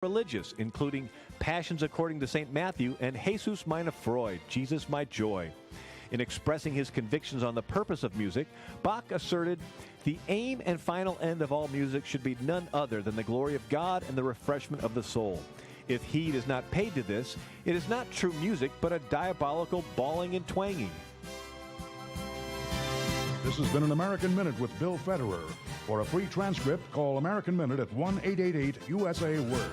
religious, including Passions According to St. Matthew and Jesus meine Freude, Jesus my joy. In expressing his convictions on the purpose of music, Bach asserted, the aim and final end of all music should be none other than the glory of God and the refreshment of the soul. If heed is not paid to this, it is not true music, but a diabolical bawling and twanging. This has been an American Minute with Bill Federer. For a free transcript, call American Minute at 1-888-USA-WORD.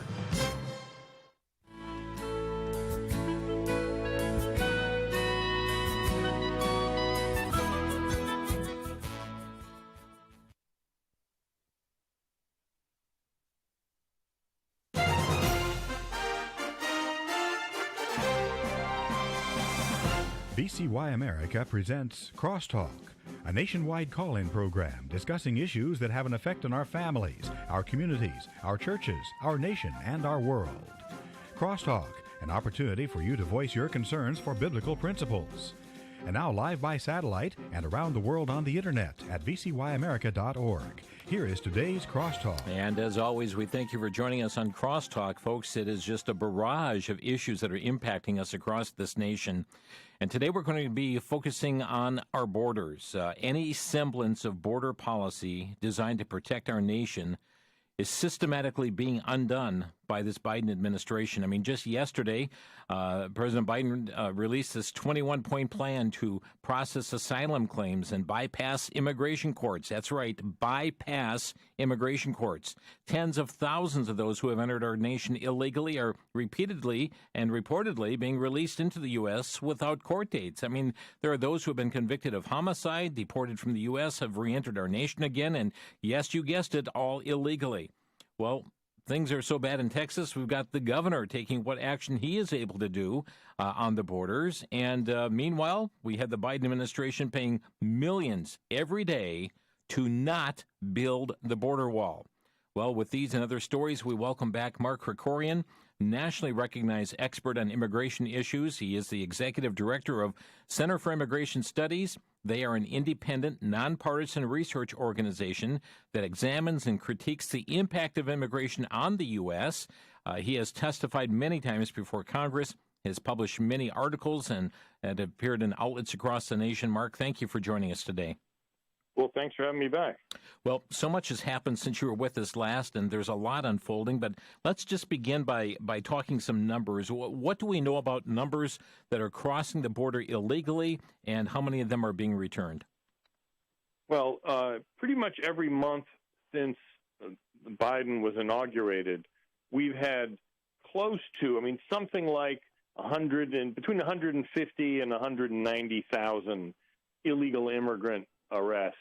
VCY America presents Crosstalk, a nationwide call-in program discussing issues that have an effect on our families, our communities, our churches, our nation, and our world. Crosstalk, an opportunity for you to voice your concerns for biblical principles. And now live by satellite and around the world on the internet at vcyamerica.org. Here is today's Crosstalk. And as always, we thank you for joining us on Crosstalk, folks. It is just a barrage of issues that are impacting us across this nation. And today we're going to be focusing on our borders. Any semblance of border policy designed to protect our nation is systematically being undone by this Biden administration. I mean, just yesterday, President Biden released this 21-point plan to process asylum claims and bypass immigration courts. That's right, bypass immigration courts. Tens of thousands of those who have entered our nation illegally are repeatedly and reportedly being released into the U.S. without court dates. I mean, there are those who have been convicted of homicide, deported from the U.S., have re-entered our nation again, and yes, you guessed it, all illegally. Well, things are so bad in Texas, we've got the governor taking what action he is able to do on the borders. And meanwhile, we had the Biden administration paying millions every day to not build the border wall. Well, with these and other stories, we welcome back Mark Krikorian, nationally recognized expert on immigration issues. He is the executive director of Center for Immigration Studies. They are an independent, nonpartisan research organization that examines and critiques the impact of immigration on the U.S. He has testified many times before Congress, has published many articles, and appeared in outlets across the nation. Mark, thank you for joining us today. Well, thanks for having me back. Well, so much has happened since you were with us last, and there's a lot unfolding, but let's just begin by talking some numbers. What do we know about numbers that are crossing the border illegally, and how many of them are being returned? Well, pretty much every month since Biden was inaugurated, we've had close to, something like between 150 and 190,000 illegal immigrant arrests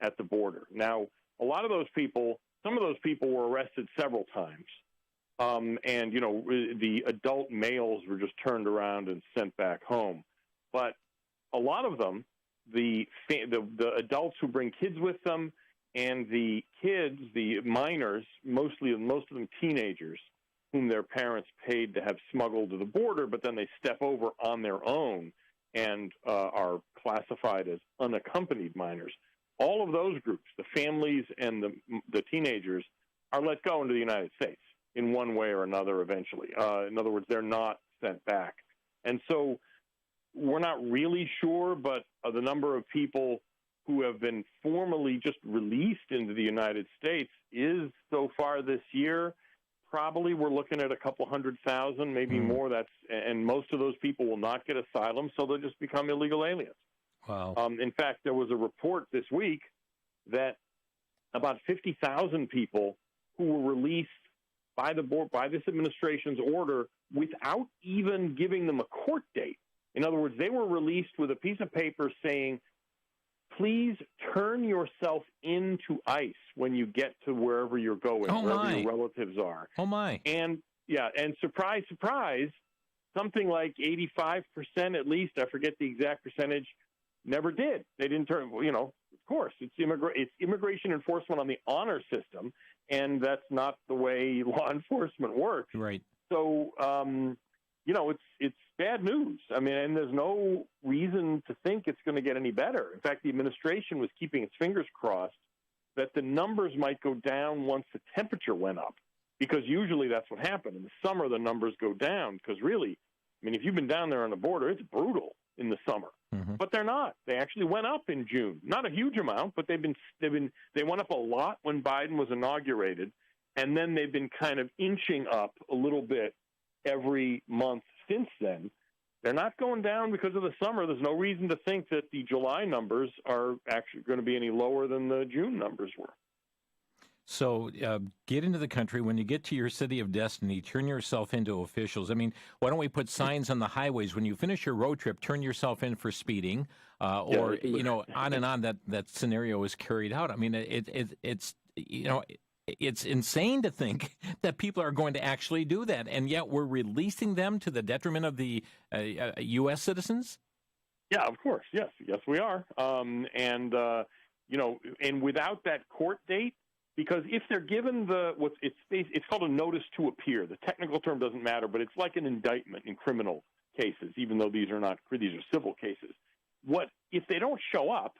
at the border. Now, a lot of those people, some of those people were arrested several times. And, the adult males were just turned around and sent back home. But a lot of them, the adults who bring kids with them and the kids, the minors, most of them teenagers, whom their parents paid to have smuggled to the border, but then they step over on their own and are classified as unaccompanied minors. All of those groups, the families and the teenagers, are let go into the United States in one way or another eventually. In other words, they're not sent back. And so we're not really sure, but the number of people who have been formally just released into the United States is, so far this year, probably we're looking at a couple 100,000, maybe more. And most of those people will not get asylum, so they'll just become illegal aliens. Wow. In fact, there was a report this week that about 50,000 people who were released by this administration's order without even giving them a court date. In other words, they were released with a piece of paper saying, please turn yourself into ICE when you get to wherever you're going, wherever your relatives are. Oh, my. And surprise, surprise, something like 85% at least, I forget the exact percentage, never did. They didn't turn, of course, it's immigration enforcement on the honor system, and that's not the way law enforcement works. Right. So, it's bad news. And there's no reason to think it's going to get any better. In fact, the administration was keeping its fingers crossed that the numbers might go down once the temperature went up. because usually that's what happened. In the summer, the numbers go down because really, I mean, if you've been down there on the border, it's brutal in the summer. Mm-hmm. But they're not. They actually went up in June. Not a huge amount, but they went up a lot when Biden was inaugurated, and then they've been kind of inching up a little bit every month since then. They're not going down because of the summer. There's no reason to think that the July numbers are actually going to be any lower than the June numbers were. So get into the country. When you get to your city of destiny, turn yourself into officials. I mean, why don't we put signs on the highways? When you finish your road trip, turn yourself in for speeding, or, you know, on and on that scenario is carried out. I mean, it's, you know, it's insane to think that people are going to actually do that, and yet we're releasing them to the detriment of the U.S. citizens? Yeah, of course. Yes, we are. You know, and without that court date, because if they're given it's called a notice to appear. The technical term doesn't matter, but it's like an indictment in criminal cases, even though these are civil cases. If they don't show up,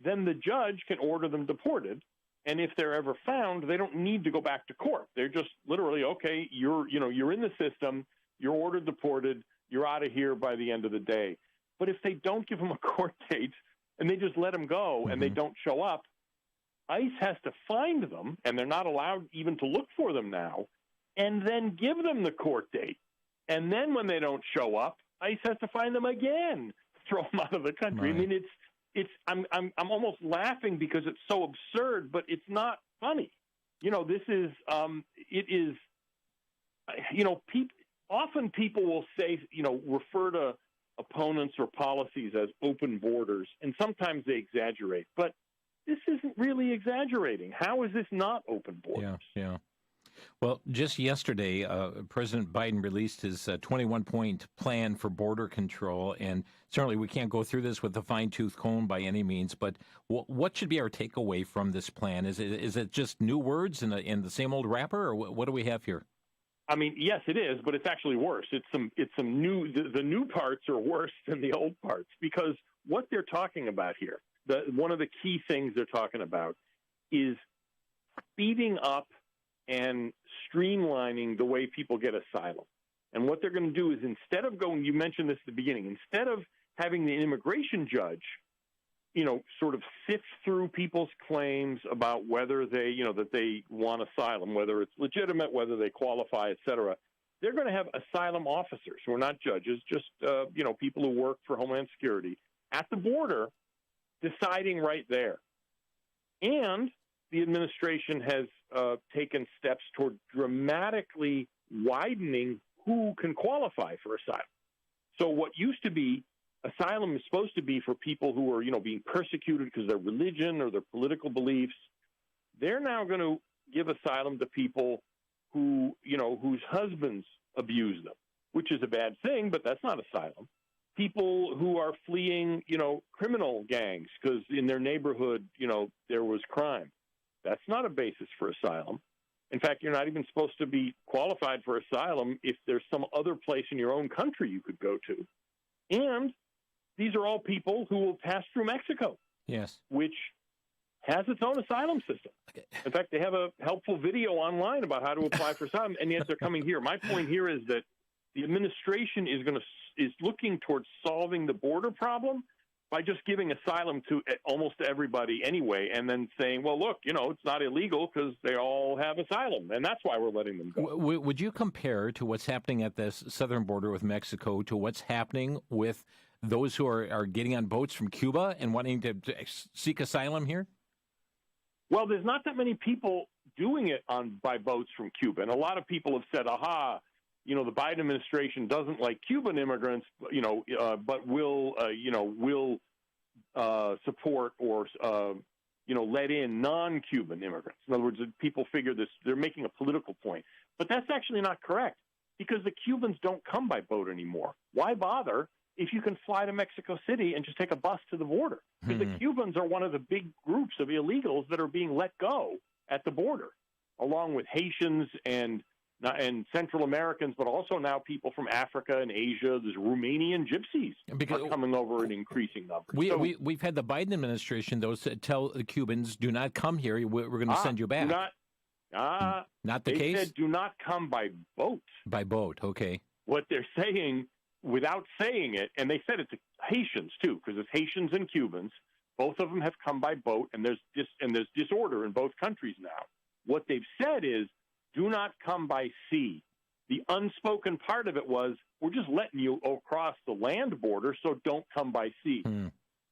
then the judge can order them deported. And if they're ever found, they don't need to go back to court. They're just literally, okay, you're in the system, you're ordered deported, you're out of here by the end of the day. But if they don't give them a court date and they just let them go and they don't show up, ICE has to find them, and they're not allowed even to look for them now, and then give them the court date. And then when they don't show up, ICE has to find them again, throw them out of the country. Right. I mean, I'm almost laughing because it's so absurd, but it's not funny. You know, this is it is. You know, often people will say, you know, refer to opponents or policies as open borders, and sometimes they exaggerate, but this isn't really exaggerating. How is this not open borders? Yeah. Well, just yesterday, President Biden released his 21-point plan for border control, and certainly we can't go through this with a fine-tooth comb by any means, but what should be our takeaway from this plan? Is it just new words in the same old wrapper, or what do we have here? I mean, yes, it is, but it's actually worse. It's some new. The new parts are worse than the old parts, because what they're talking about here, one of the key things they're talking about is speeding up and streamlining the way people get asylum. And what they're going to do is, instead of going, you mentioned this at the beginning, instead of having the immigration judge, you know, sort of sift through people's claims about whether they, you know, that they want asylum, whether it's legitimate, whether they qualify, et cetera, they're going to have asylum officers who are not judges, just, you know, people who work for Homeland Security at the border deciding right there. And the administration has taken steps toward dramatically widening who can qualify for asylum. So what used to be asylum is supposed to be for people who are, you know, being persecuted because of their religion or their political beliefs. They're now going to give asylum to people who, you know, whose husbands abuse them, which is a bad thing, but that's not asylum. People who are fleeing, you know, criminal gangs because in their neighborhood, you know, there was crime. That's not a basis for asylum. In fact, you're not even supposed to be qualified for asylum if there's some other place in your own country you could go to. And these are all people who will pass through Mexico, yes, which has its own asylum system. In fact, they have a helpful video online about how to apply for asylum, and yet they're coming here. My point here is that the administration is looking towards solving the border problem by just giving asylum to almost everybody anyway, and then saying, well, look, you know, it's not illegal because they all have asylum, and that's why we're letting them go. Would you compare to what's happening at the southern border with Mexico to what's happening with those who are getting on boats from Cuba and wanting to seek asylum here? Well, there's not that many people doing it by boats from Cuba, and a lot of people have said, aha, you know, the Biden administration doesn't like Cuban immigrants, you know, but will support or, you know, let in non-Cuban immigrants. In other words, people figure this, they're making a political point. But that's actually not correct, because the Cubans don't come by boat anymore. Why bother if you can fly to Mexico City and just take a bus to the border? Because the Cubans are one of the big groups of illegals that are being let go at the border, along with Haitians and Central Americans, but also now people from Africa and Asia. There's Romanian gypsies are coming over in increasing numbers. We've had the Biden administration, though, tell the Cubans, do not come here. We're going to send you back. Not the they case? said do not come by boat. By boat, okay. What they're saying, without saying it, and they said it to Haitians too, because it's Haitians and Cubans. Both of them have come by boat, and there's disorder in both countries now. What they've said is, do not come by sea. The unspoken part of it was, we're just letting you across the land border, so don't come by sea.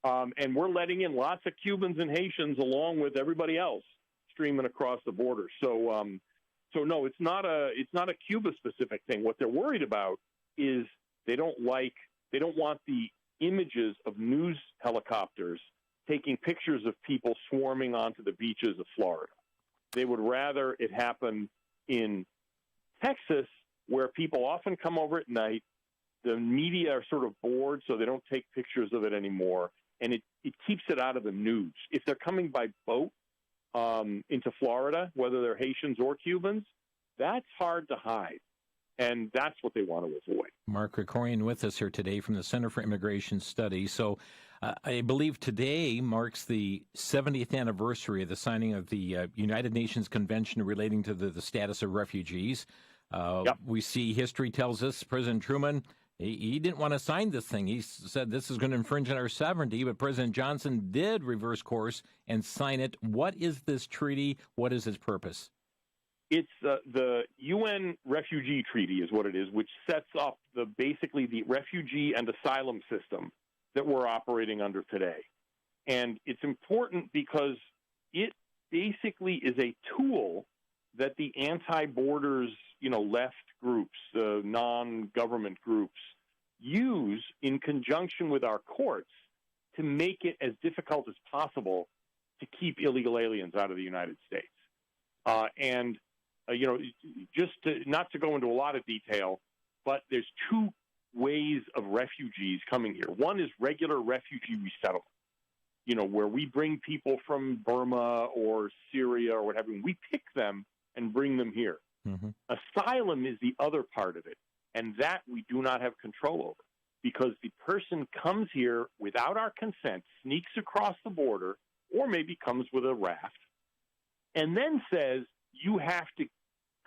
And we're letting in lots of Cubans and Haitians along with everybody else streaming across the border. So no, it's not a Cuba-specific thing. What they're worried about is they don't want the images of news helicopters taking pictures of people swarming onto the beaches of Florida. They would rather it happen in Texas, where people often come over at night. The media are sort of bored, so they don't take pictures of it anymore, and it keeps it out of the news. If they're coming by boat into Florida, whether they're Haitians or Cubans, that's hard to hide. And that's what they want to avoid. Mark Krikorian with us here today from the Center for Immigration Studies. So I believe today marks the 70th anniversary of the signing of the United Nations Convention relating to the status of refugees. Yep. We see history tells us President Truman, he didn't want to sign this thing. He said this is going to infringe on our sovereignty, but President Johnson did reverse course and sign it. What is this treaty? What is its purpose? It's the UN Refugee Treaty is what it is, which sets up basically the refugee and asylum system that we're operating under today. And it's important because it basically is a tool that the anti-borders, left groups, the non-government groups, use in conjunction with our courts to make it as difficult as possible to keep illegal aliens out of the United States. Not to go into a lot of detail, but there's two ways of refugees coming here. One is regular refugee resettlement, where we bring people from Burma or Syria or what have you. We pick them and bring them here. Mm-hmm. Asylum is the other part of it, and that we do not have control over because the person comes here without our consent, sneaks across the border, or maybe comes with a raft, and then says, you have to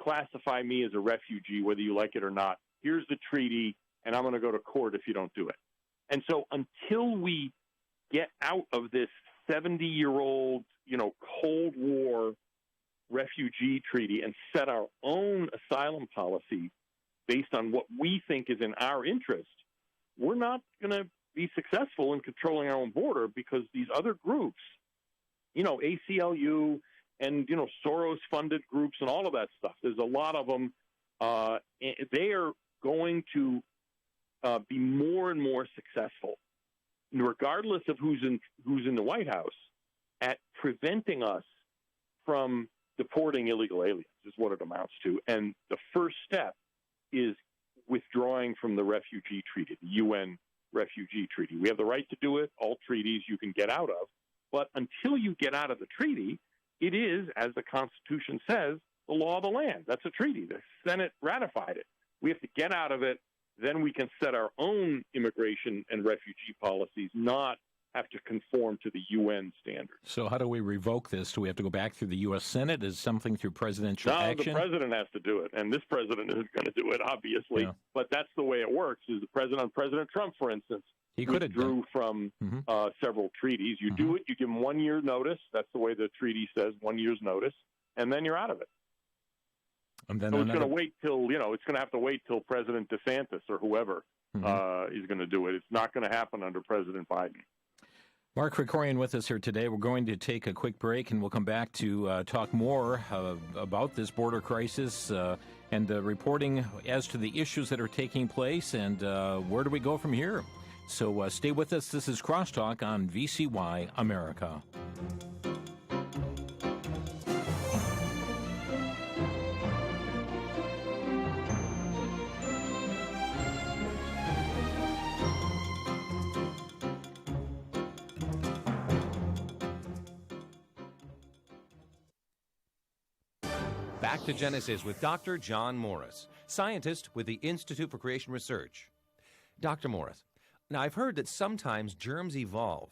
classify me as a refugee, whether you like it or not. Here's the treaty, and I'm going to go to court if you don't do it. And so until we get out of this 70-year-old, Cold War refugee treaty and set our own asylum policy based on what we think is in our interest, we're not going to be successful in controlling our own border because these other groups, ACLU and, Soros-funded groups and all of that stuff, there's a lot of them, they are going to be more and more successful, regardless of who's in the White House, at preventing us from deporting illegal aliens is what it amounts to. And the first step is withdrawing from the refugee treaty, the UN Refugee Treaty. We have the right to do it. All treaties you can get out of. But until you get out of the treaty, it is, as the Constitution says, the law of the land. That's a treaty. The Senate ratified it. We have to get out of it. Then we can set our own immigration and refugee policies, not have to conform to the UN standards. So how do we revoke this? Do we have to go back through the U.S. Senate? Is something through presidential action? No, the president has to do it, and this president isn't going to do it, obviously. Yeah. But that's the way it works. Is President Trump, for instance, he withdrew from several treaties. You do it, you give him 1 year notice. That's the way the treaty says, 1 year's notice, and then you're out of it. And then so it's going to wait till, it's going to have to wait till President DeSantis or whoever is going to do it. It's not going to happen under President Biden. Mark Krikorian with us here today. We're going to take a quick break, and we'll come back to talk more about this border crisis and reporting as to the issues that are taking place and where do we go from here. So stay with us. This is Crosstalk on VCY America. Back to Genesis with Dr. John Morris, scientist with the Institute for Creation Research. Dr. Morris, now I've heard that sometimes germs evolve.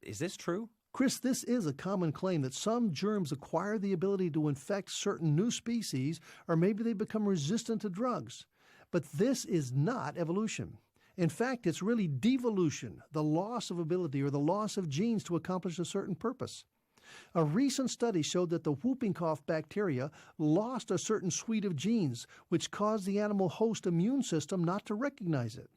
Is this true? Chris, this is a common claim that some germs acquire the ability to infect certain new species, or maybe they become resistant to drugs. But this is not evolution. In fact, it's really devolution, the loss of ability or the loss of genes to accomplish a certain purpose. A recent study showed that the whooping cough bacteria lost a certain suite of genes, which caused the animal host immune system not to recognize it.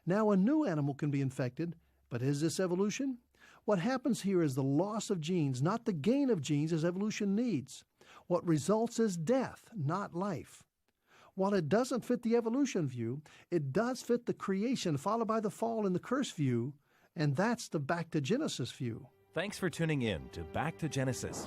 Now a new animal can be infected, but is this evolution? What happens here is the loss of genes, not the gain of genes as evolution needs. What results is death, not life. While it doesn't fit the evolution view, it does fit the creation followed by the fall and the curse view, and that's the back to Genesis view. Thanks for tuning in to Back to Genesis.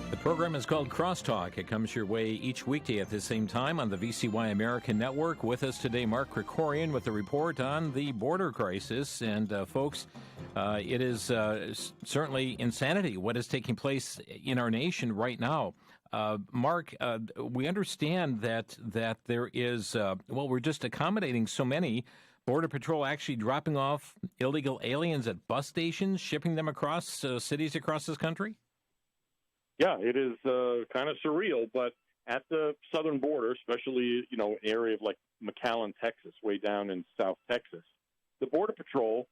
The program is called Crosstalk. It comes your way each weekday at the same time on the VCY America network. With us today, Mark Krikorian with a report on the border crisis. And folks, it is certainly insanity what is taking place in our nation right now. Mark, we understand that there is, we're just accommodating so many. Border Patrol actually dropping off illegal aliens at bus stations, shipping them across cities across this country? Yeah, it is kind of surreal, but at the southern border, especially, an area of like McAllen, Texas, way down in South Texas, the Border Patrol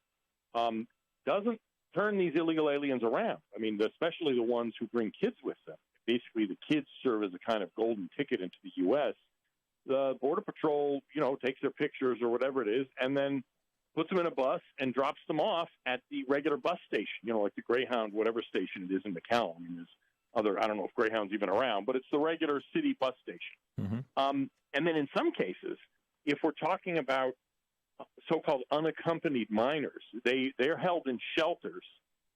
doesn't turn these illegal aliens around. I mean, especially the ones who bring kids with them. Basically, the kids serve as a kind of golden ticket into the U.S. The Border Patrol, takes their pictures or whatever it is, and then puts them in a bus and drops them off at the regular bus station, like the Greyhound, whatever station it is in McAllen. I mean, there's I don't know if Greyhound's even around, but it's the regular city bus station. Mm-hmm. And then in some cases, if we're talking about so-called unaccompanied minors, they're held in shelters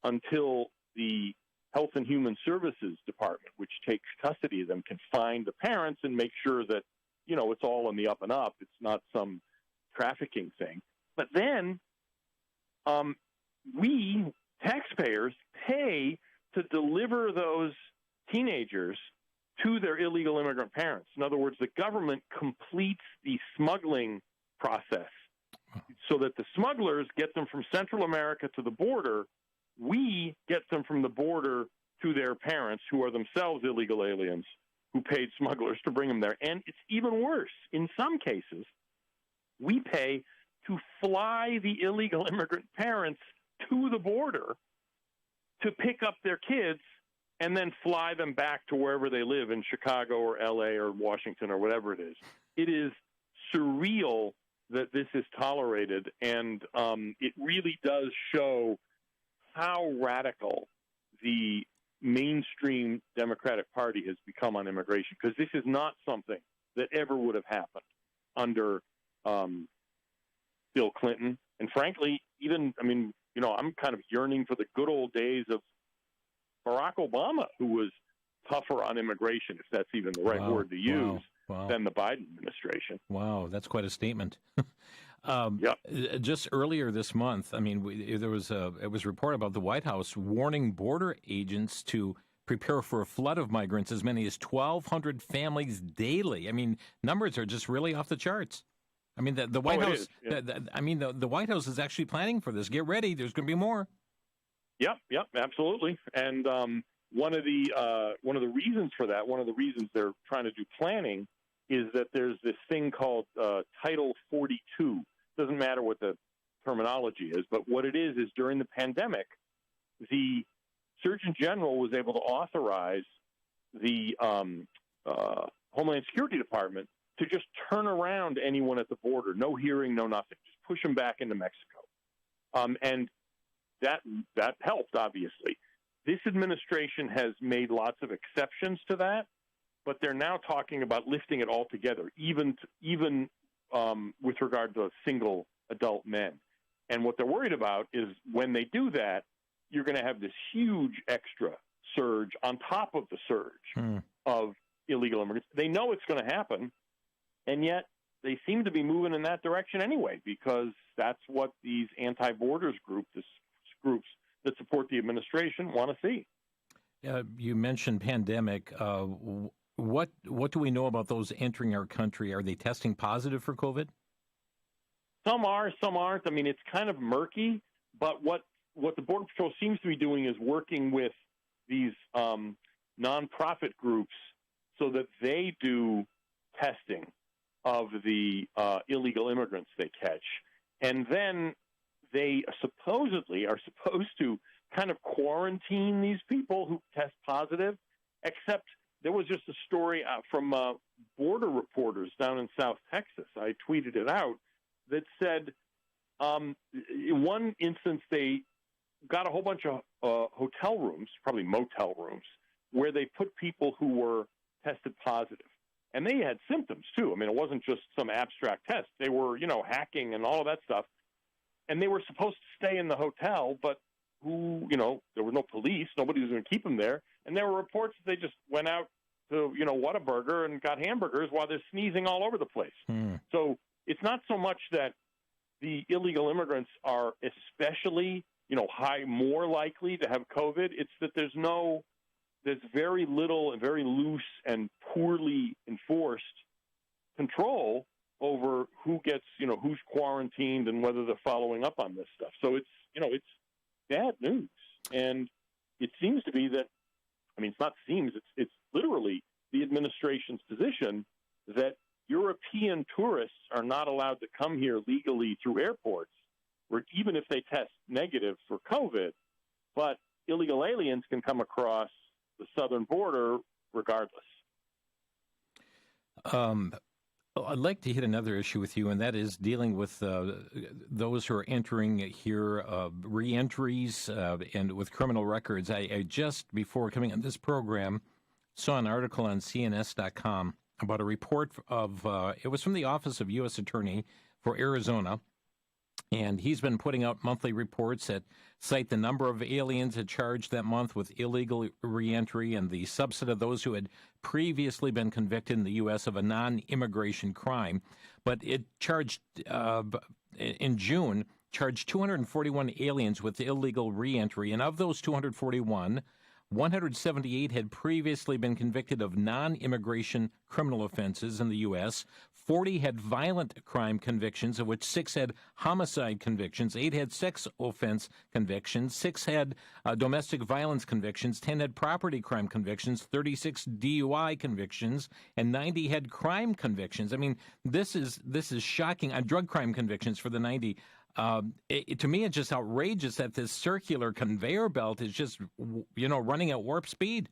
until the Health and Human Services Department, which takes custody of them, can find the parents and make sure that, it's all on the up and up. It's not some trafficking thing. But then we, taxpayers, pay to deliver those teenagers to their illegal immigrant parents. In other words, the government completes the smuggling process so that the smugglers get them from Central America to the border. We get them from the border to their parents, who are themselves illegal aliens, who paid smugglers to bring them there. And it's even worse. In some cases, we pay to fly the illegal immigrant parents to the border to pick up their kids and then fly them back to wherever they live in Chicago or L.A. or Washington or whatever it is. It is surreal that this is tolerated, and it really does show how radical the mainstream Democratic Party has become on immigration, because this is not something that ever would have happened under Bill Clinton. And frankly, I'm kind of yearning for the good old days of Barack Obama, who was tougher on immigration, if that's even the right word to use, than the Biden administration. Wow, that's quite a statement. Yep. Just earlier this month, it was reported about the White House warning border agents to prepare for a flood of migrants, as many as 1,200 families daily. Numbers are just really off the charts. The White House. Yeah. The White House is actually planning for this. Get ready. There's going to be more. Yep, absolutely. And one of the reasons for that, one of the reasons they're trying to do planning, is that there's this thing called Title 42. Doesn't matter what the terminology is, but what it is during the pandemic, the Surgeon General was able to authorize the Homeland Security Department to just turn around anyone at the border, no hearing, no nothing, just push them back into Mexico. And that helped, obviously. This administration has made lots of exceptions to that, but they're now talking about lifting it altogether, even with regard to single adult men. And what they're worried about is when they do that, you're going to have this huge extra surge on top of the surge of illegal immigrants. They know it's going to happen, and yet they seem to be moving in that direction anyway, because that's what these anti-borders groups that support the administration want to see. You mentioned pandemic. What do we know about those entering our country? Are they testing positive for COVID? Some are, some aren't. I mean, it's kind of murky, but what the Border Patrol seems to be doing is working with these nonprofit groups so that they do testing of the illegal immigrants they catch. And then they supposedly are supposed to kind of quarantine these people who test positive, except there was just a story from border reporters down in South Texas. I tweeted it out that said in one instance they got a whole bunch of hotel rooms, probably motel rooms, where they put people who were tested positive. And they had symptoms, too. I mean, it wasn't just some abstract test. They were, hacking and all of that stuff. And they were supposed to stay in the hotel, but there was no police. Nobody was going to keep them there. And there were reports that they just went out to, Whataburger and got hamburgers while they're sneezing all over the place. So it's not so much that the illegal immigrants are especially, more likely to have COVID. It's that there's very little and very loose and poorly enforced control over who gets, who's quarantined and whether they're following up on this stuff. So it's bad news. And it seems to be that, it's literally the administration's position that European tourists are not allowed to come here legally through airports, where even if they test negative for COVID, but illegal aliens can come across the southern border regardless. I'd like to hit another issue with you, and that is dealing with those who are entering here, re-entries, and with criminal records. I just, before coming on this program, saw an article on CNS.com about a report of, it was from the Office of U.S. Attorney for Arizona, and he's been putting out monthly reports that cite the number of aliens it charged that month with illegal reentry and the subset of those who had previously been convicted in the U.S. of a non-immigration crime. But it charged, in June, charged 241 aliens with illegal reentry, and of those 241, 178 had previously been convicted of non-immigration criminal offenses in the U.S., 40 had violent crime convictions, of which 6 had homicide convictions, 8 had sex offense convictions, 6 had domestic violence convictions, 10 had property crime convictions, 36 DUI convictions, and 90 had crime convictions. I mean, this is shocking. Drug crime convictions for the 90. To me, it's just outrageous that this circular conveyor belt is just, running at warp speed.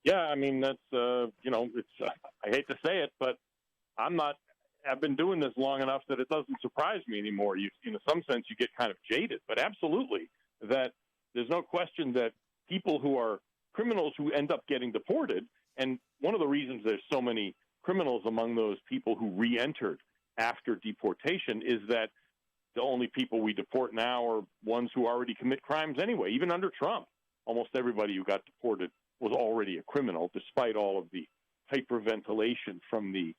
Yeah, I mean, that's, I hate to say it, but I've been doing this long enough that it doesn't surprise me anymore. In some sense, you get kind of jaded, but absolutely that there's no question that people who are criminals who end up getting deported, and one of the reasons there's so many criminals among those people who re-entered after deportation is that the only people we deport now are ones who already commit crimes anyway. Even under Trump, almost everybody who got deported was already a criminal, despite all of the hyperventilation from the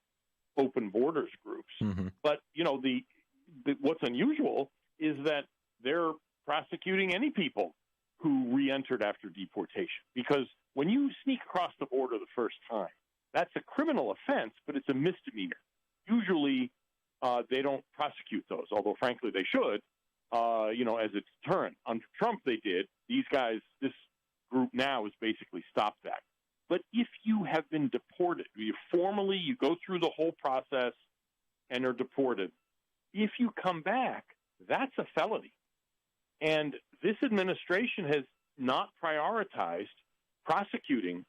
open borders groups. Mm-hmm. But, what's unusual is that they're prosecuting any people who re-entered after deportation. Because when you sneak across the border the first time, that's a criminal offense, but it's a misdemeanor. Usually, they don't prosecute those, although frankly they should, as a deterrent. Under Trump they did. These guys, this group now has basically stopped that. But if you have been deported, you go through the whole process and are deported. If you come back, that's a felony. And this administration has not prioritized prosecuting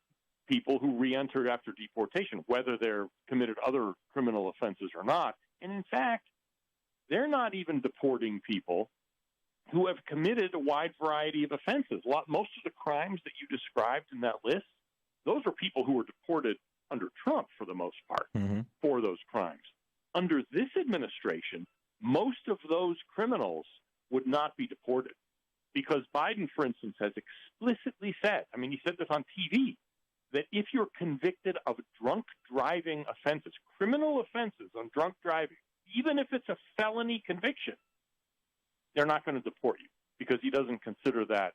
people who re-entered after deportation, whether they're committed other criminal offenses or not. And in fact, they're not even deporting people who have committed a wide variety of offenses. Most of the crimes that you described in that list, those are people who were deported under Trump for the most part for those crimes. Under this administration, most of those criminals would not be deported because Biden, for instance, has explicitly said, he said this on TV, that if you're convicted of drunk driving offenses, criminal offenses on drunk driving, even if it's a felony conviction, they're not going to deport you because he doesn't consider that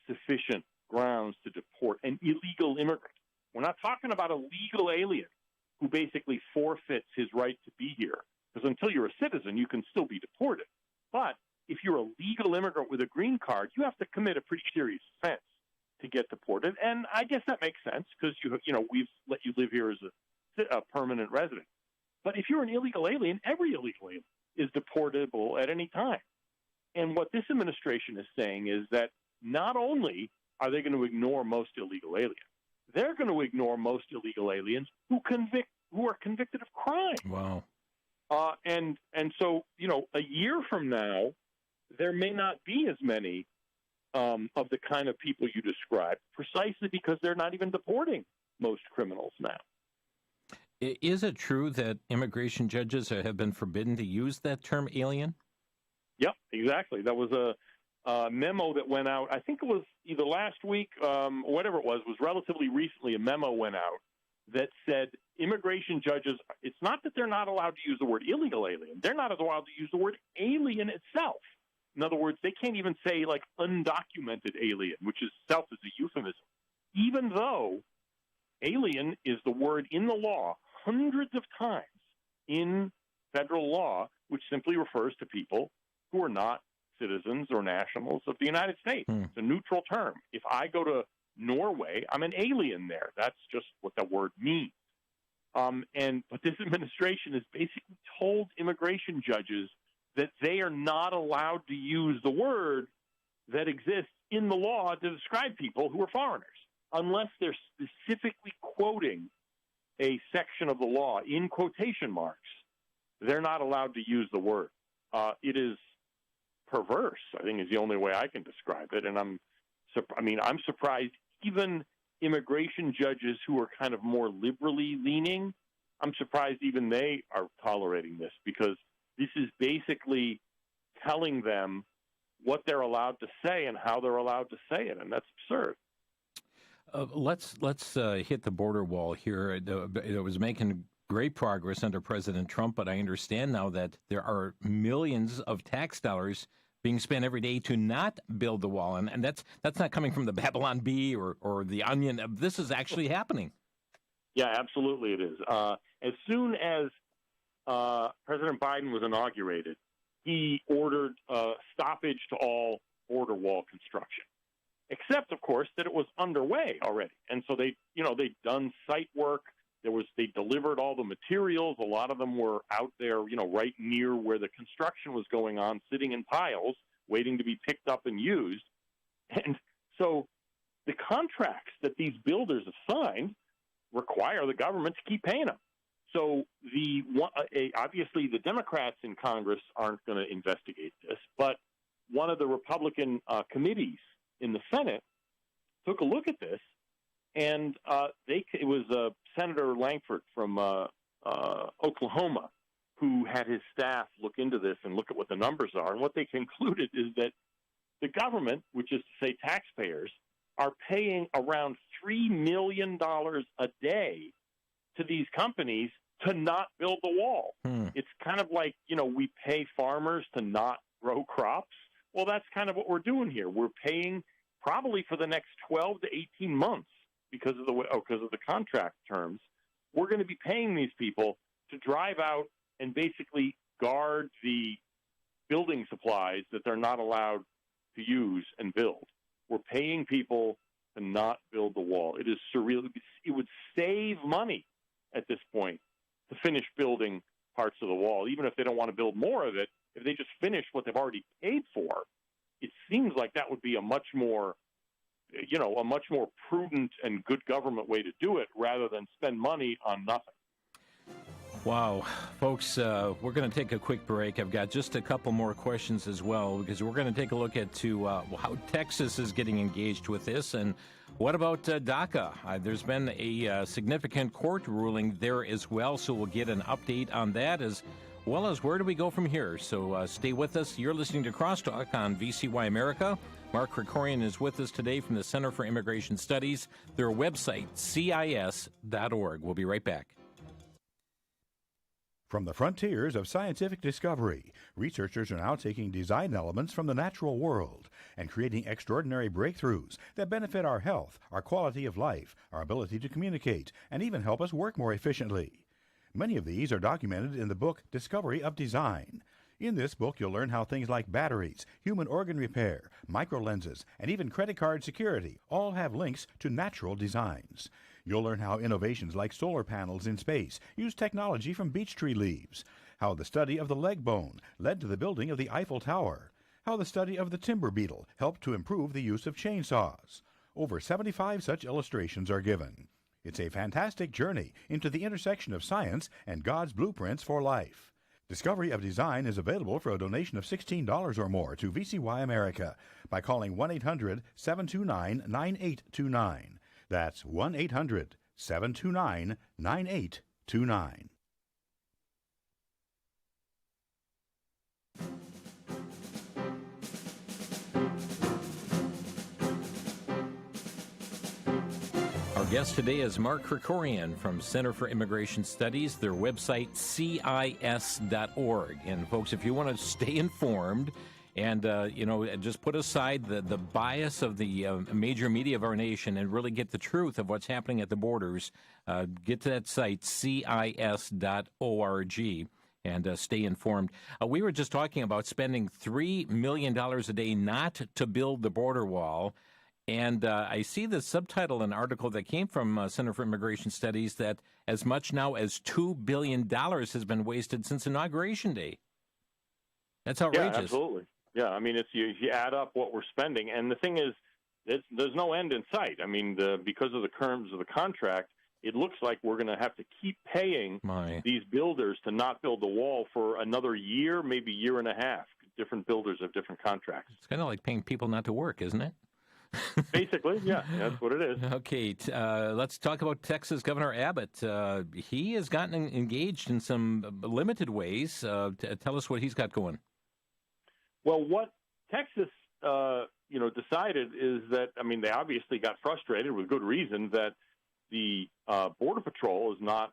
sufficient grounds to deport an illegal immigrant. We're not talking about a legal alien who basically forfeits his right to be here. Because until you're a citizen, you can still be deported. But if you're a legal immigrant with a green card, you have to commit a pretty serious offense to get deported. And I guess that makes sense because, we've let you live here as a permanent resident. But if you're an illegal alien, every illegal alien is deportable at any time. And what this administration is saying is that not only are they going to ignore most illegal aliens, they're going to ignore most illegal aliens who are convicted of crime. Wow. And so, a year from now, there may not be as many of the kind of people you described, precisely because they're not even deporting most criminals now. Is it true that immigration judges have been forbidden to use that term alien? Yep, exactly. That was a memo that went out. I think it was either last week, or whatever it was relatively recently. A memo went out that said immigration judges, it's not that they're not allowed to use the word illegal alien. They're not allowed to use the word alien itself. In other words, they can't even say like undocumented alien, which itself is a euphemism, even though alien is the word in the law hundreds of times in federal law, which simply refers to people who are not citizens or nationals of the United States. It's a neutral term. If I go to Norway, I'm an alien there. That's just what that word means. But this administration has basically told immigration judges that they are not allowed to use the word that exists in the law to describe people who are foreigners, unless they're specifically quoting a section of the law in quotation marks. They're not allowed to use the word. It is perverse, I think, is the only way I can describe it. And I'm surprised even immigration judges who are kind of more liberally leaning, I'm surprised even they are tolerating this, because this is basically telling them what they're allowed to say and how they're allowed to say it, and that's absurd. Let's hit the border wall here. It was making great progress under President Trump, but I understand now that there are millions of tax dollars being spent every day to not build the wall, and that's not coming from the Babylon Bee or the Onion. This is actually happening. Yeah, absolutely it is. As soon as President Biden was inaugurated, he ordered stoppage to all border wall construction, except, of course, that it was underway already. And so they'd done site work. They delivered all the materials. A lot of them were out there, right near where the construction was going on, sitting in piles, waiting to be picked up and used. And so the contracts that these builders have signed require the government to keep paying them. So obviously the Democrats in Congress aren't going to investigate this, but one of the Republican committees in the Senate took a look at this, and it was Senator Langford from Oklahoma who had his staff look into this and look at what the numbers are. And what they concluded is that the government, which is to say taxpayers, are paying around $3 million a day to these companies to not build the wall. It's kind of like, we pay farmers to not grow crops. Well, that's kind of what we're doing here. We're paying probably for the next 12 to 18 months because of the contract terms. We're going to be paying these people to drive out and basically guard the building supplies that they're not allowed to use and build. We're paying people to not build the wall. It is surreal. It would save money at this point to finish building parts of the wall, even if they don't want to build more of it. If they just finish what they've already paid for, it seems like that would be a much more prudent and good government way to do it, rather than spend money on nothing. Wow. Folks, we're going to take a quick break. I've got just a couple more questions as well, because we're going to take a look at how Texas is getting engaged with this. And what about DACA? There's been a significant court ruling there as well, so we'll get an update on that, as well as where do we go from here. So stay with us. You're listening to Crosstalk on VCY America. Mark Krikorian is with us today from the Center for Immigration Studies. Their website, CIS.org. We'll be right back. From the frontiers of scientific discovery, researchers are now taking design elements from the natural world and creating extraordinary breakthroughs that benefit our health, our quality of life, our ability to communicate, and even help us work more efficiently. Many of these are documented in the book Discovery of Design. In this book, you'll learn how things like batteries, human organ repair, microlenses, and even credit card security all have links to natural designs. You'll learn how innovations like solar panels in space use technology from beech tree leaves, how the study of the leg bone led to the building of the Eiffel Tower, how the study of the timber beetle helped to improve the use of chainsaws. Over 75 such illustrations are given. It's a fantastic journey into the intersection of science and God's blueprints for life. Discovery of Design is available for a donation of $16 or more to VCY America by calling 1-800-729-9829. That's 1-800-729-9829. Our guest today is Mark Krikorian from Center for Immigration Studies, their website, CIS.org. And folks, if you want to stay informed and, just put aside the bias of the major media of our nation and really get the truth of what's happening at the borders, get to that site, CIS.org. And stay informed. We were just talking about spending $3 million a day not to build the border wall. And I see the subtitle in an article that came from Center for Immigration Studies that as much now as $2 billion has been wasted since Inauguration Day. That's outrageous. Yeah, absolutely. Yeah, I mean, you add up what we're spending, and the thing is, there's no end in sight. I mean, because of the terms of the contract, it looks like we're going to have to keep paying these builders to not build the wall for another year, maybe year and a half. Different builders have different contracts. It's kind of like paying people not to work, isn't it? Basically, yeah, that's what it is. Okay, let's talk about Texas Governor Abbott. He has gotten engaged in some limited ways. Tell us what he's got going. Well, what Texas, decided is that, I mean, they obviously got frustrated with good reason that the Border Patrol is not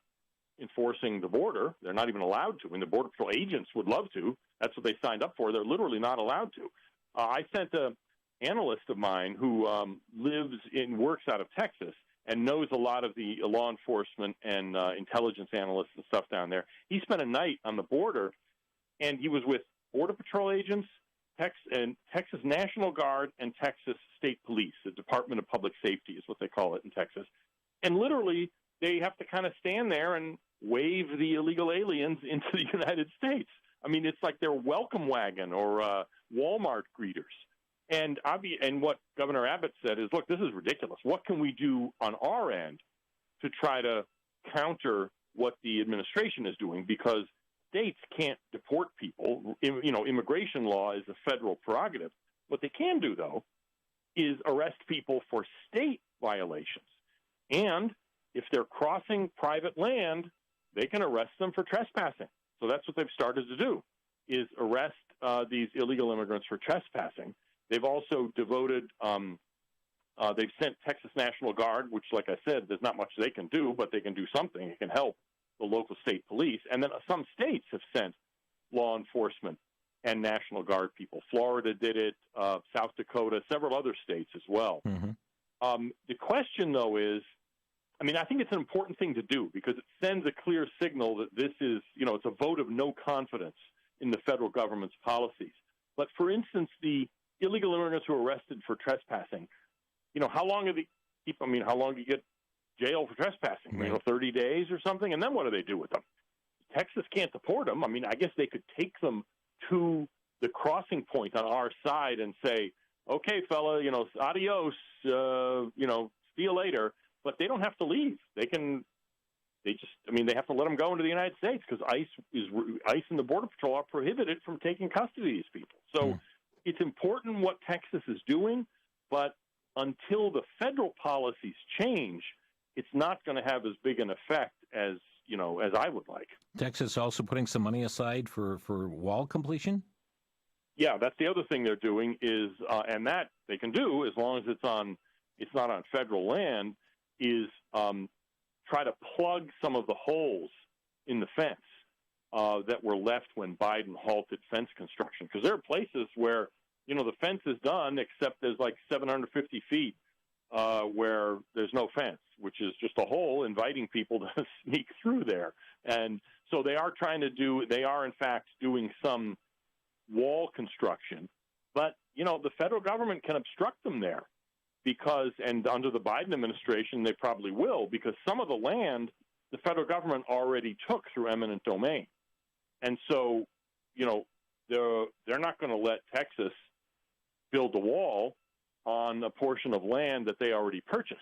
enforcing the border. They're not even allowed to. I mean, the Border Patrol agents would love to. That's what they signed up for. They're literally not allowed to. I sent a analyst of mine who lives and works out of Texas and knows a lot of the law enforcement and intelligence analysts and stuff down there. He spent a night on the border, and he was with Border Patrol agents, Texas National Guard, and Texas State Police. The Department of Public Safety is what they call it in Texas. And literally, they have to kind of stand there and wave the illegal aliens into the United States. I mean, it's like their welcome wagon or Walmart greeters. And what Governor Abbott said is, look, this is ridiculous. What can we do on our end to try to counter what the administration is doing? Because states can't deport people. Immigration law is a federal prerogative. What they can do, though, is arrest people for state violations. And if they're crossing private land, they can arrest them for trespassing. So that's what they've started to do, is arrest these illegal immigrants for trespassing. They've also devoted, they've sent Texas National Guard, which, like I said, there's not much they can do, but they can do something. It can help the local state police. And then some states have sent law enforcement and National Guard people. Florida did it, South Dakota, several other states as well. Mm-hmm. The question, though, is, I mean, I think it's an important thing to do because it sends a clear signal that this is, it's a vote of no confidence in the federal government's policies. But, for instance, the illegal immigrants who are arrested for trespassing, how long do you get jail for trespassing? Right. 30 days or something? And then what do they do with them? Texas can't deport them. I mean, I guess they could take them to the crossing point on our side and say, okay, fella, adios, see you later. But they don't have to leave. They have to let them go into the United States because ICE and the Border Patrol are prohibited from taking custody of these people. So it's important what Texas is doing, but until the federal policies change, it's not going to have as big an effect as I would like. Texas also putting some money aside for wall completion? Yeah, that's the other thing they're doing is, and that they can do as long as it's not on federal land, is try to plug some of the holes in the fence. that were left when Biden halted fence construction. Because there are places where, the fence is done, except there's like 750 feet where there's no fence, which is just a hole inviting people to sneak through there. And so they are in fact doing some wall construction, but, the federal government can obstruct them there and under the Biden administration, they probably will, because some of the land the federal government already took through eminent domain. And so, they're not going to let Texas build a wall on a portion of land that they already purchased.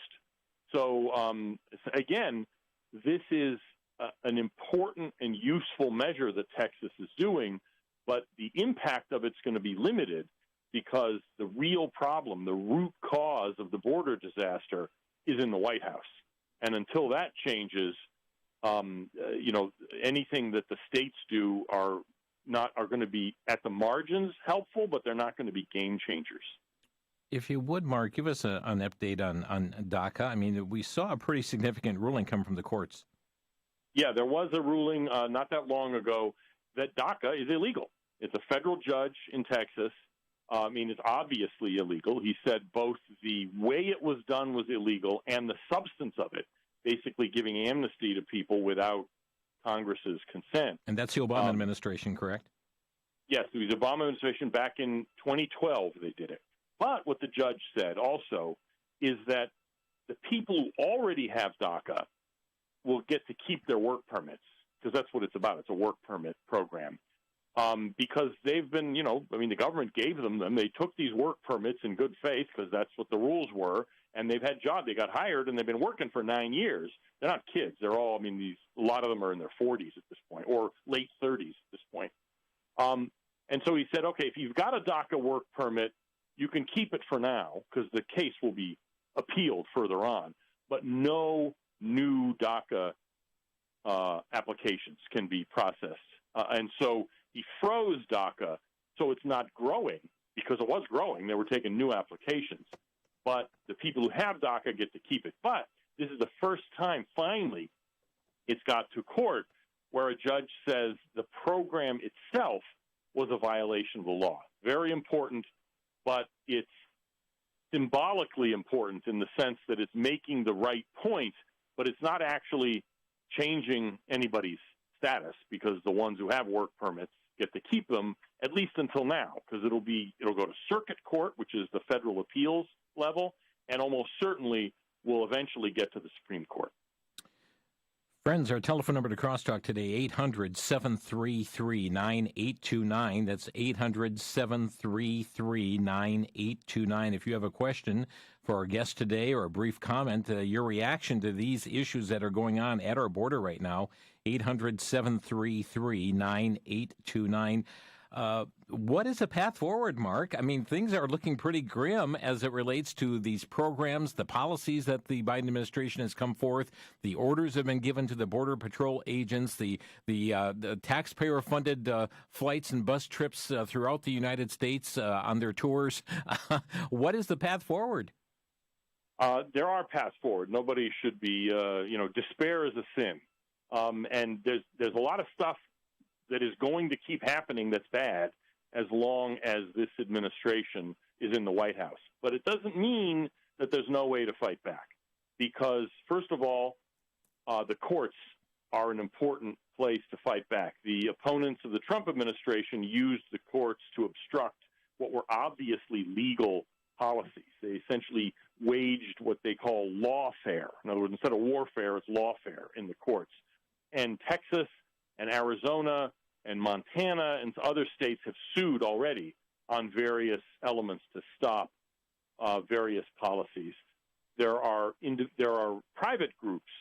So, again, this is an important and useful measure that Texas is doing, but the impact of it's going to be limited because the real problem, the root cause of the border disaster is in the White House. And until that changes, anything that the states do are going to be at the margins helpful, but they're not going to be game changers. If you would, Mark, give us an update on DACA. I mean, we saw a pretty significant ruling come from the courts. Yeah, there was a ruling not that long ago that DACA is illegal. It's a federal judge in Texas. It's obviously illegal. He said both the way it was done was illegal and the substance of it, basically giving amnesty to people without Congress's consent. And that's the Obama administration, correct? Yes, it was the Obama administration back in 2012 they did it. But what the judge said also is that the people who already have DACA will get to keep their work permits, because that's what it's about. It's a work permit program. Because they've been, the government gave them. They took these work permits in good faith because that's what the rules were, and they've had jobs. They got hired, and they've been working for 9 years. They're not kids. They're all, a lot of them are in their 40s at this point, or late 30s at this point. And so he said, okay, if you've got a DACA work permit, you can keep it for now because the case will be appealed further on. But no new DACA applications can be processed. And so he froze DACA so it's not growing, because it was growing. They were taking new applications. But the people who have DACA get to keep it. But this is the first time, finally, it's got to court where a judge says the program itself was a violation of the law. Very important, but it's symbolically important in the sense that it's making the right point, but it's not actually changing anybody's status, because the ones who have work permits get to keep them, at least until now, because it'll go to circuit court, which is the federal appeals level, and almost certainly will eventually get to the Supreme Court. Friends, our telephone number to Crosstalk today, 800-733-9829. That's 800-733-9829. If you have a question for our guest today or a brief comment, your reaction to these issues that are going on at our border right now, 800-733-9829. What is the path forward, Mark? I mean, things are looking pretty grim as it relates to these programs, the policies that the Biden administration has come forth, the orders have been given to the Border Patrol agents, the taxpayer-funded flights and bus trips throughout the United States on their tours. What is the path forward? There are paths forward. Nobody should be, despair is a sin. And there's a lot of stuff that is going to keep happening that's bad as long as this administration is in the White House. But it doesn't mean that there's no way to fight back, because, first of all, the courts are an important place to fight back. The opponents of the Trump administration used the courts to obstruct what were obviously legal policies. They essentially waged what they call lawfare. In other words, instead of warfare, it's lawfare in the courts. And Texas and Arizona and Montana and other states have sued already on various elements to stop various policies. There are private groups.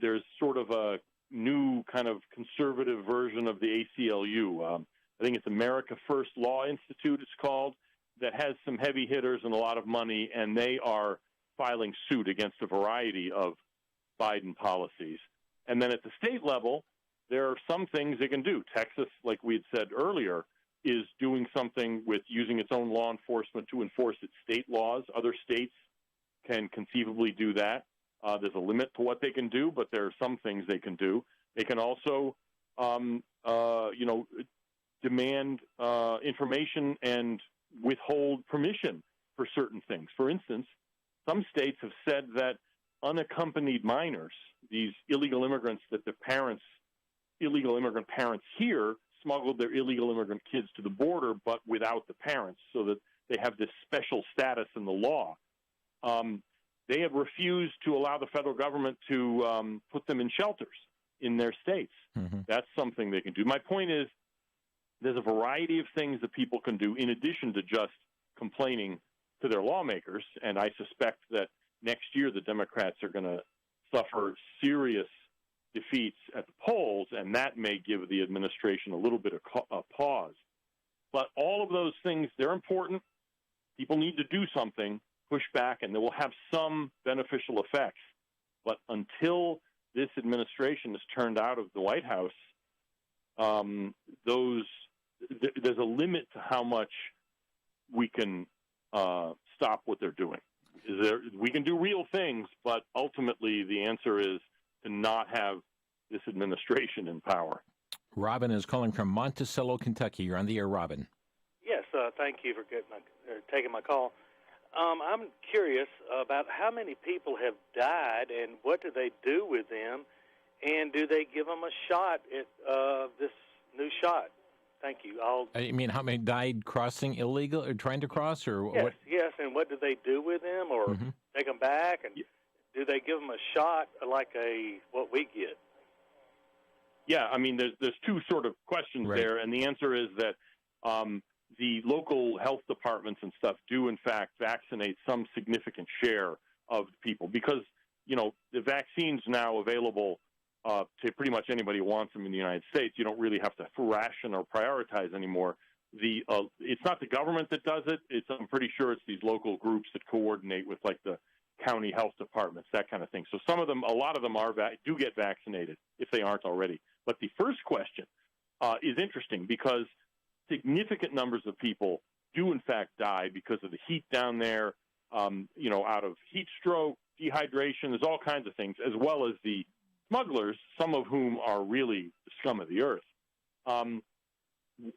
There's sort of a new kind of conservative version of the ACLU. I think it's America First Law Institute, it's called, that has some heavy hitters and a lot of money, and they are filing suit against a variety of Biden policies. And then at the state level, there are some things they can do. Texas, like we had said earlier, is doing something with using its own law enforcement to enforce its state laws. Other states can conceivably do that. There's a limit to what they can do, but there are some things they can do. They can also demand information and withhold permission for certain things. For instance, some states have said that unaccompanied minors, these illegal immigrants that their parents, illegal immigrant parents here, smuggled their illegal immigrant kids to the border, but without the parents, so that they have this special status in the law. They have refused to allow the federal government to put them in shelters in their states. Mm-hmm. That's something they can do. My point is, there's a variety of things that people can do in addition to just complaining to their lawmakers, and I suspect that next year the Democrats are going to suffer serious defeats at the polls, and that may give the administration a little bit of pause. But all of those things, they're important. People need to do something, push back, and they will have some beneficial effects. But until this administration is turned out of the White House, there's a limit to how much we can stop what they're doing. We can do real things, but ultimately the answer is to not have this administration in power. Robin is calling from Monticello, Kentucky. You're on the air, Robin. Yes, thank you for taking my call. I'm curious about how many people have died and what do they do with them, and do they give them a shot at this new shot? Thank you. I mean, how many died crossing illegal or trying to cross, or yes, what? Yes, and what do they do with them, or take them back, and do they give them a shot like what we get? Yeah, I mean, there's two sort of questions there, and the answer is that the local health departments and stuff do, in fact, vaccinate some significant share of people because, the vaccine's now available to pretty much anybody who wants them in the United States. You don't really have to ration or prioritize anymore. It's not the government that does it. I'm pretty sure it's these local groups that coordinate with, like, the county health departments, that kind of thing. So a lot of them do get vaccinated if they aren't already. But the first question is interesting because significant numbers of people do, in fact, die because of the heat down there, out of heat stroke, dehydration. There's all kinds of things, as well as the smugglers, some of whom are really the scum of the earth.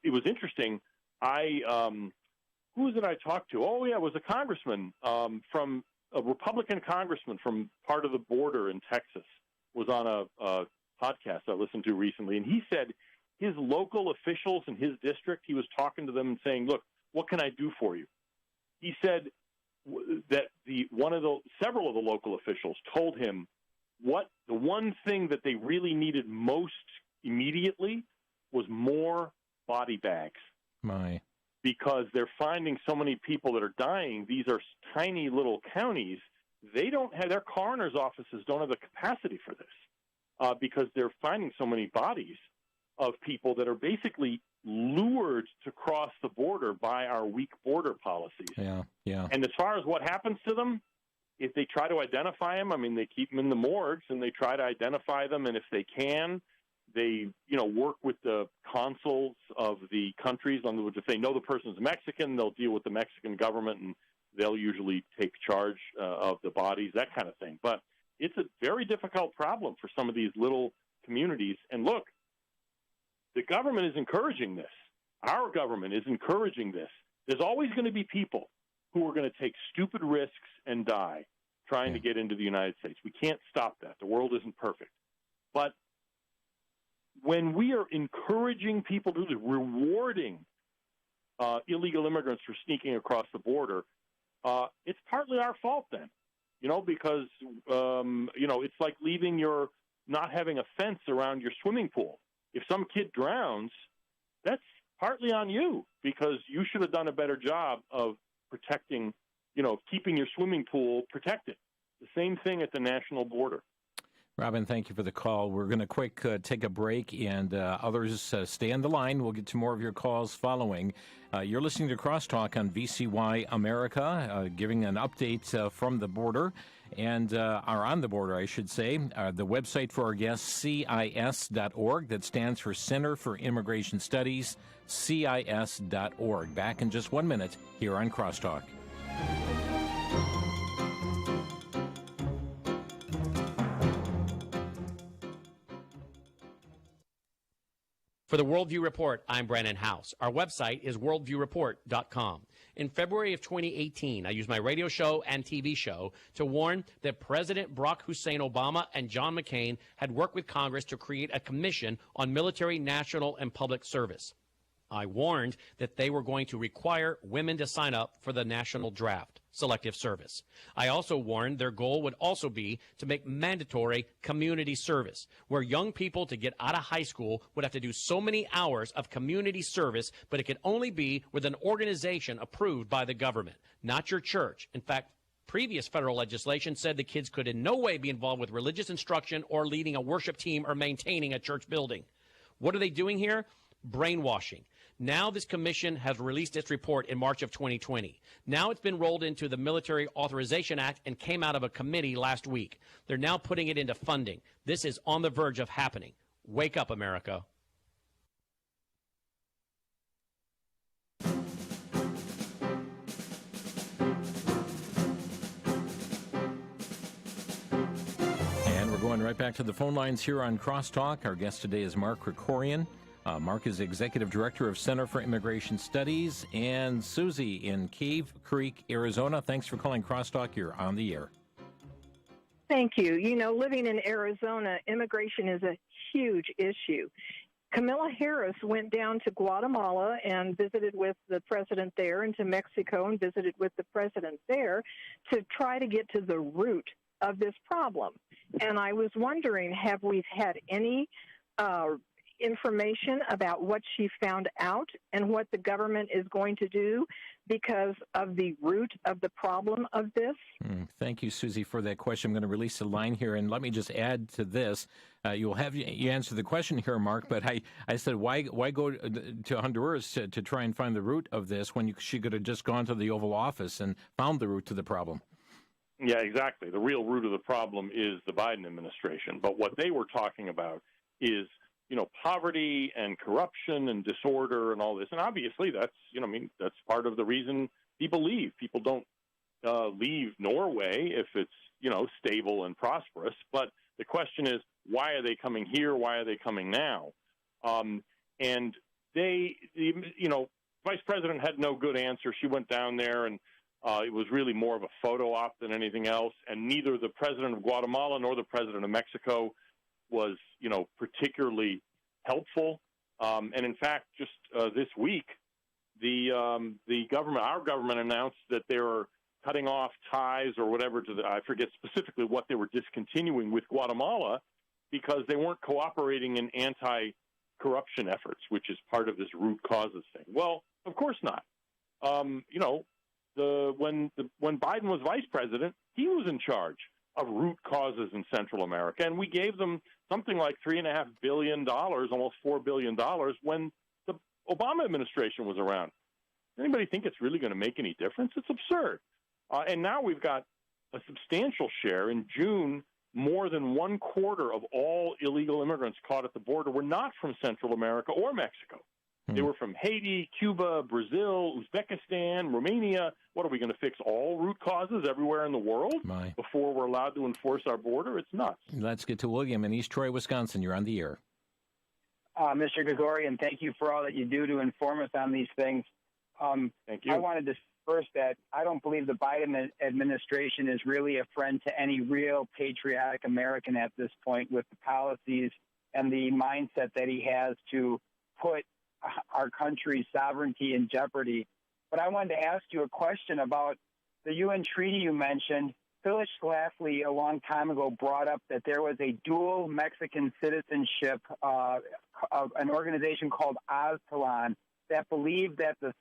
It was interesting. Who was it I talked to? Oh, yeah, it was a congressman from a Republican congressman from part of the border in Texas was on a podcast I listened to recently, and he said his local officials in his district, he was talking to them and saying, look, what can I do for you? He said that several of the local officials told him the one thing that they really needed most immediately was more body bags. My. Because they're finding so many people that are dying. These are tiny little counties. Their coroner's offices don't have the capacity for this because they're finding so many bodies of people that are basically lured to cross the border by our weak border policies. Yeah. And as far as what happens to them, if they try to identify them, I mean, they keep them in the morgues and they try to identify them. And if they can, they, work with the consuls of the countries. On which if they know the person's Mexican, they'll deal with the Mexican government and they'll usually take charge of the bodies, that kind of thing. But it's a very difficult problem for some of these little communities. And look, the government is encouraging this. Our government is encouraging this. There's always going to be people who are going to take stupid risks and die trying to get into the United States. We can't stop that. The world isn't perfect. But when we are encouraging people to do this, rewarding illegal immigrants for sneaking across the border, it's partly our fault then, because, it's like not having a fence around your swimming pool. If some kid drowns, that's partly on you because you should have done a better job of protecting, keeping your swimming pool protected. The same thing at the national border. Robin, thank you for the call. We're going to take a break, and others stay on the line. We'll get to more of your calls following. You're listening to Crosstalk on VCY America, giving an update from the border, and are on the border, I should say. The website for our guests, CIS.org, that stands for Center for Immigration Studies, CIS.org. Back in just 1 minute here on Crosstalk. For the Worldview Report, I'm Brandon House. Our website is worldviewreport.com. In February of 2018, I used my radio show and TV show to warn that President Barack Hussein Obama and John McCain had worked with Congress to create a commission on military, national, and public service. I warned that they were going to require women to sign up for the national draft, selective service. I also warned their goal would also be to make mandatory community service, where young people to get out of high school would have to do so many hours of community service, but it could only be with an organization approved by the government, not your church. In fact, previous federal legislation said the kids could in no way be involved with religious instruction or leading a worship team or maintaining a church building. What are they doing here? Brainwashing. Now this commission has released its report in March of 2020. Now it's been rolled into the Military Authorization Act and came out of a committee last week. They're now putting it into funding. This is on the verge of happening. Wake up, America. And we're going right back to the phone lines here on Crosstalk. Our guest today is Mark Krikorian. Mark is Executive Director of Center for Immigration Studies. And Susie in Cave Creek, Arizona. Thanks for calling Crosstalk. You're on the air. Thank you. You know, living in Arizona, immigration is a huge issue. Kamala Harris went down to Guatemala and visited with the president there, and to Mexico and visited with the president there to try to get to the root of this problem. And I was wondering, have we had any information about what she found out and what the government is going to do because of the root of the problem of this? Thank you, Susie, for that question. I'm going to release the line here, and let me just add to this. You answer the question here, Mark, but I said, why go to Honduras to try and find the root of this when she could have just gone to the Oval Office and found the root to the problem? Yeah, exactly. The real root of the problem is the Biden administration. But what they were talking about is, you know, poverty and corruption and disorder and all this. And obviously that's, that's part of the reason people leave. People don't leave Norway if it's, stable and prosperous. But the question is, why are they coming here? Why are they coming now? And Vice President had no good answer. She went down there and it was really more of a photo op than anything else. And neither the president of Guatemala nor the president of Mexico was, particularly helpful. And in fact, just this week, our government announced that they were cutting off ties or whatever I forget specifically what they were discontinuing with Guatemala because they weren't cooperating in anti-corruption efforts, which is part of this root causes thing. Well, of course not. When Biden was vice president, he was in charge of root causes in Central America, and we gave them something like $3.5 billion, almost $4 billion, when the Obama administration was around. Anybody think it's really going to make any difference? It's absurd. And now we've got a substantial share. In June, more than 1/4 of all illegal immigrants caught at the border were not from Central America or Mexico. They were from Haiti, Cuba, Brazil, Uzbekistan, Romania. What, are we going to fix all root causes everywhere in the world before we're allowed to enforce our border? It's nuts. Let's get to William in East Troy, Wisconsin. You're on the air. Mr. Gregorian, thank you for all that you do to inform us on these things. Thank you. I wanted to first that I don't believe the Biden administration is really a friend to any real patriotic American at this point with the policies and the mindset that he has to put our country's sovereignty in jeopardy. But I wanted to ask you a question about the UN treaty you mentioned. Phyllis Schlafly a long time ago brought up that there was a dual Mexican citizenship of an organization called Aztlan that believed that the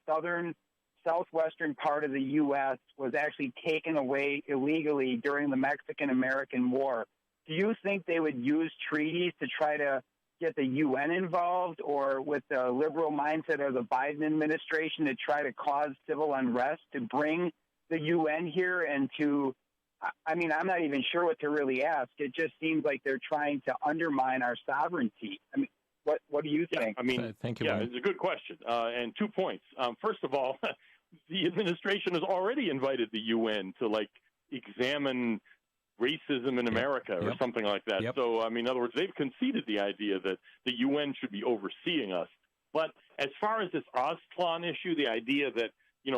southwestern part of the U.S. was actually taken away illegally during the Mexican-American War. Do you think they would use treaties to try to get the UN involved, or with the liberal mindset of the Biden administration to try to cause civil unrest, to bring the UN here and to, I'm not even sure what to really ask. It just seems like they're trying to undermine our sovereignty. What do you think? Thank you. Yeah, it's a good question. And 2 points. First of all, the administration has already invited the UN to examine racism in America or something like that. So, I mean, in other words, they've conceded the idea that the UN should be overseeing us. But as far as this Aztlan issue, the idea that,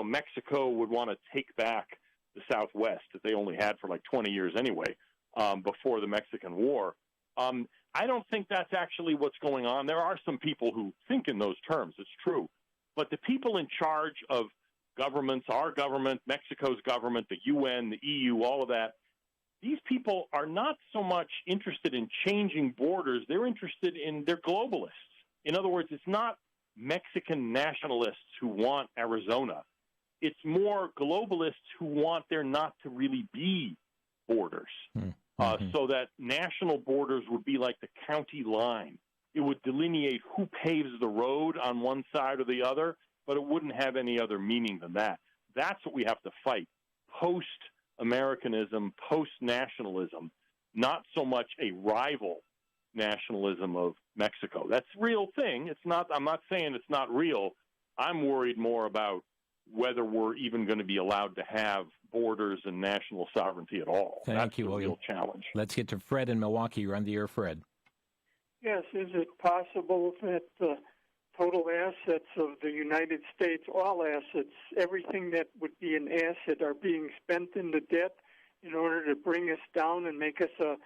Mexico would want to take back the Southwest that they only had for like 20 years anyway, before the Mexican War, I don't think that's actually what's going on. There are some people who think in those terms. It's true. But the people in charge of governments, our government, Mexico's government, the UN, the EU, all of that, these people are not so much interested in changing borders. They're globalists. In other words, it's not Mexican nationalists who want Arizona. It's more globalists who want there not to really be borders, so that national borders would be like the county line. It would delineate who paves the road on one side or the other, but it wouldn't have any other meaning than that. That's what we have to fight. Post-Americanism, post-nationalism, not so much a rival nationalism of Mexico. That's a real thing. I'm not saying it's not real. I'm worried more about whether we're even going to be allowed to have borders and national sovereignty at all. Thank you, the William. real challenge. Let's get to Fred in Milwaukee. You're on the air, Fred. Yes, is it possible that the total assets of the United States, all assets, everything that would be an asset, are being spent into debt in order to bring us down and make us a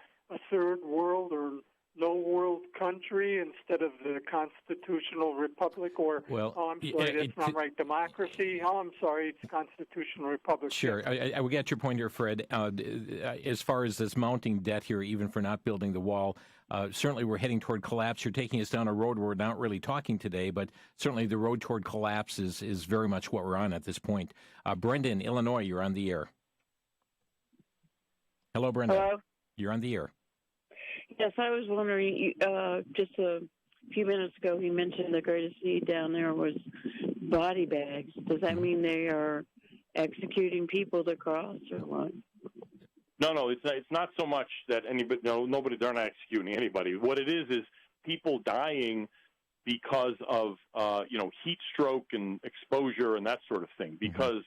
third world or no world country instead of the constitutional republic, or that's not right, democracy? I'm sorry, it's constitutional republic. Sure, I will get your point here, Fred. As far as this mounting debt here, even for not building the wall, certainly we're heading toward collapse. You're taking us down a road we're not really talking today, but certainly the road toward collapse is very much what we're on at this point. Brenda in Illinois, you're on the air. Hello, Brenda. Hello. You're on the air. Yes, I was wondering, just a few minutes ago, he mentioned the greatest need down there was body bags. Does that mean they are executing people to cross or what? No, it's not so much that nobody, they're not executing anybody. What it is people dying because of, heat stroke and exposure and that sort of thing, because,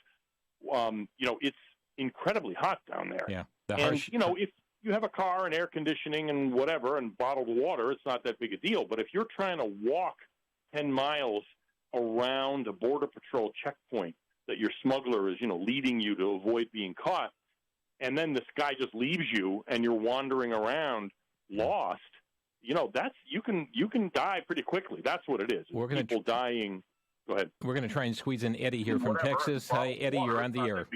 it's incredibly hot down there. Yeah. If you have a car and air conditioning and whatever and bottled water, it's not that big a deal. But if you're trying to walk 10 miles around a Border Patrol checkpoint that your smuggler is, leading you to avoid being caught, and then this guy just leaves you and you're wandering around lost, that's you can die pretty quickly. That's what it is. People dying. Go ahead. We're going to try and squeeze in Eddie here from Texas. Hi, Eddie, you're on the air.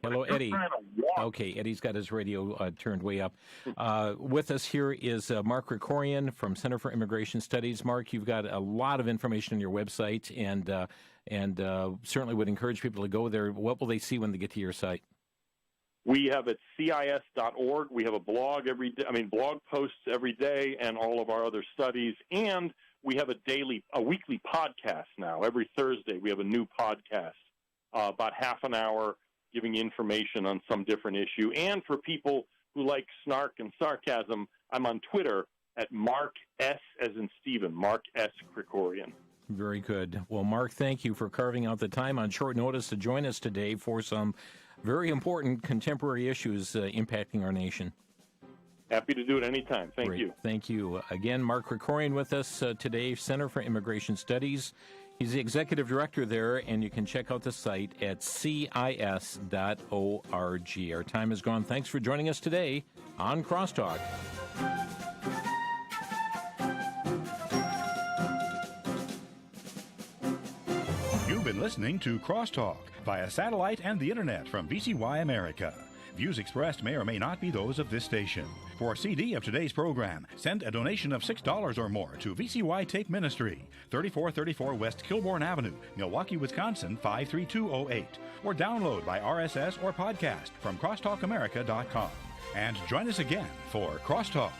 Hello, Eddie. Okay, Eddie's got his radio turned way up. With us here is Mark Krikorian from Center for Immigration Studies. Mark, you've got a lot of information on your website, and certainly would encourage people to go there. What will they see when they get to your site? We have at CIS.org. We have a blog blog posts every day, and all of our other studies. And we have a weekly podcast now. Every Thursday, we have a new podcast, about half an hour, giving information on some different issue. And for people who like snark and sarcasm, I'm on Twitter at Mark S. as in Stephen, Mark S. Krikorian. Very good. Well, Mark, thank you for carving out the time on short notice to join us today for some very important contemporary issues impacting our nation. Happy to do it anytime. Thank you. Thank you. Again, Mark Krikorian with us today, Center for Immigration Studies. He's the executive director there, and you can check out the site at cis.org. Our time is gone. Thanks for joining us today on Crosstalk. You've been listening to Crosstalk via satellite and the internet from VCY America. Views expressed may or may not be those of this station. For a CD of today's program, send a donation of $6 or more to VCY Tape Ministry, 3434 West Kilbourne Avenue, Milwaukee, Wisconsin, 53208, or download by RSS or podcast from crosstalkamerica.com. And join us again for Crosstalk.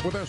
with a